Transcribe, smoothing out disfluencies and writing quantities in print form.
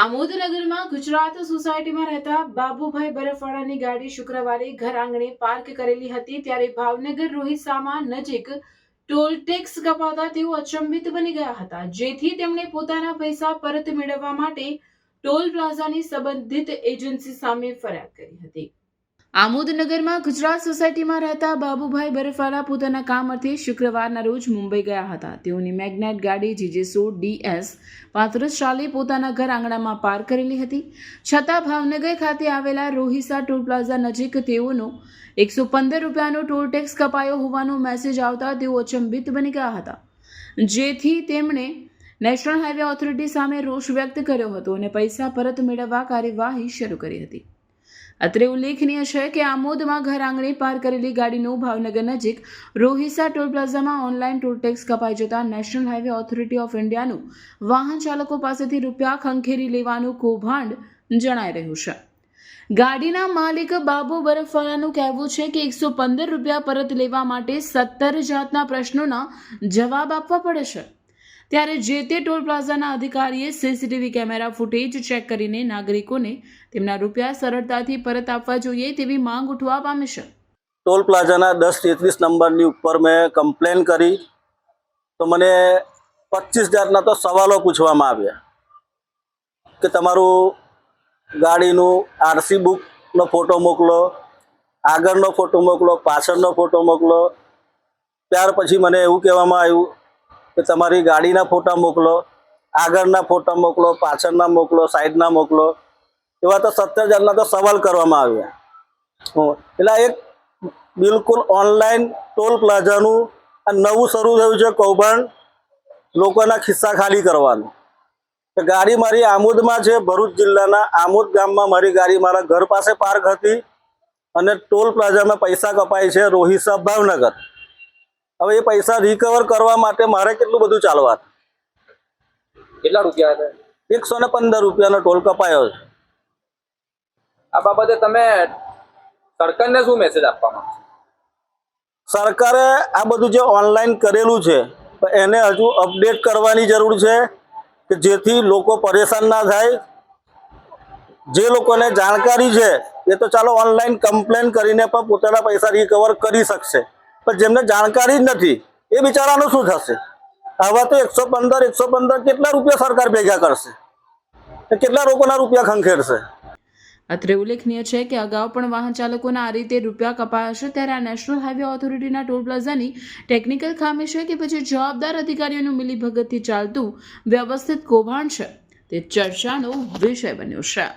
આમોદનગરમાં ગુજરાત સોસાયટીમાં રહેતા બાબુભાઈ બરફવાળાની ગાડી શુક્રવારે ઘર આંગણે પાર્ક કરેલી હતી ત્યારે ભાવનગર રોહિસામા નજીક ટોલ ટેક્સ કપાતા તેઓ અચંબિત બની ગયા હતા, જેથી તેમણે પોતાના પૈસા પરત મેળવવા માટે ટોલ પ્લાઝાની સંબંધિત એજન્સી સામે ફરિયાદ કરી હતી। આમોદનગરમાં ગુજરાત સોસાયટીમાં રહેતા બાબુભાઈ બરફવાલા પોતાના કામ અર્થે શુક્રવારના રોજ મુંબઈ ગયા હતા। તેઓની મેગ્નેટ ગાડી GJ16 DS 3540 પોતાના ઘર આંગણામાં પાર્ક કરેલી હતી, છતાં ભાવનગર ખાતે આવેલા રોહિસા ટોલ પ્લાઝા નજીક તેઓનો 115 રૂપિયાનો ટોલ ટેક્સ કપાયો હોવાનો મેસેજ આવતા તેઓ અચંબિત બની ગયા હતા, જેથી તેમણે નેશનલ હાઈવે ઓથોરિટી સામે રોષ વ્યક્ત કર્યો હતો અને પૈસા પરત મેળવવા કાર્યવાહી શરૂ કરી હતી। અત્રે ઉલ્લેખનીય છે કે આમોદમાં ઘર આંગણે પાર્ક કરેલી ગાડીનું ભાવનગર નજીક રોહિસા ટોલ પ્લાઝામાં ઓનલાઈન ટોલ ટેક્સ કપાઈ જતા નેશનલ હાઈવે ઓથોરિટી ઓફ ઇન્ડિયાનું વાહન ચાલકો પાસેથી રૂપિયા ખંખેરી લેવાનું કૌભાંડ જણાઈ રહ્યું છે। ગાડીના માલિક બાબુ બરફવાલાનું કહેવું છે કે 115 રૂપિયા પરત લેવા માટે 17 જાતના પ્રશ્નોના જવાબ આપવા પડે છે, ત્યારે જે તે ટોલ પ્લાઝાના અધિકારીએ CCTV કેમેરા ફૂટેજ ચેક કરીને નાગરિકોને તેમના રૂપિયા સરળતાથી પરત આપવા જોઈએ તેવી માંગ ઉઠવા પામી છે। ટોલ પ્લાઝાના 1033 નંબરની ઉપર મેં કમ્પ્લેન કરી તો મને 25 જાતના તો સવાલો પૂછવામાં આવ્યા કે તમારું ગાડીનું RC બુકનો ફોટો મોકલો, આગળનો ફોટો મોકલો, પાછળનો ફોટો મોકલો। ત્યાર પછી મને એવું કહેવામાં આવ્યું કે તમારી ગાડીના ફોટા મોકલો, આગળના ફોટા મોકલો, પાછળના મોકલો, સાઈડના મોકલો। એવા તો 17 જાતના તો સવાલ કરવામાં આવ્યા। એટલે એક બિલકુલ ઓનલાઈન ટોલ પ્લાઝાનું આ નવું શરૂ થયું છે કૌભાંડ, લોકોના ખિસ્સા ખાલી કરવાનું। ગાડી મારી આમોદમાં છે, ભરૂચ જિલ્લાના આમોદ ગામમાં મારી ગાડી મારા ઘર પાસે પાર્ક હતી અને ટોલ પ્લાઝામાં પૈસા કપાય છે રોહિસા ભાવનગર। હવે એ પૈસા રિકવર કરવા માટે મારે કેટલું બધું ચાલવાનું? કેટલા રૂપિયા હતા? 115 રૂપિયાનો ટોલ કપાયો છે। આ બાબતે તમે સરકારને શું મેસેજ આપવા માંગશો? સરકારે આ બધું જે ઓનલાઈન કરેલું છે એને હજુ અપડેટ કરવાની જરૂર છે કે જેથી લોકો પરેશાન ના થાય। જે લોકોને જાણકારી છે એ તો ચાલો ઓનલાઈન કમ્પ્લેન કરીને પણ પોતાના પૈસા રિકવર કરી શકશે, પણ જેમને જાણકારી જ નથી એ બિચારાનું શું થશે? આવા તો 115 કેટલા રૂપિયા સરકાર ભેગા કરશે? કેટલા લોકોના રૂપિયા ખંખેરશે? અત્રે ઉલ્લેખનીય છે કે અગાઉ પણ વાહન ચાલકોના આ રીતે રૂપિયા કપાયા છે, ત્યારે આ નેશનલ હાઈવે ઓથોરિટીના ટોલ પ્લાઝાની ટેકનિકલ ખામી છે કે પછી જવાબદાર અધિકારીઓનું મિલીભગતથી ચાલતું વ્યવસ્થિત કૌભાંડ છે, તે ચર્ચાનો વિષય બન્યો છે।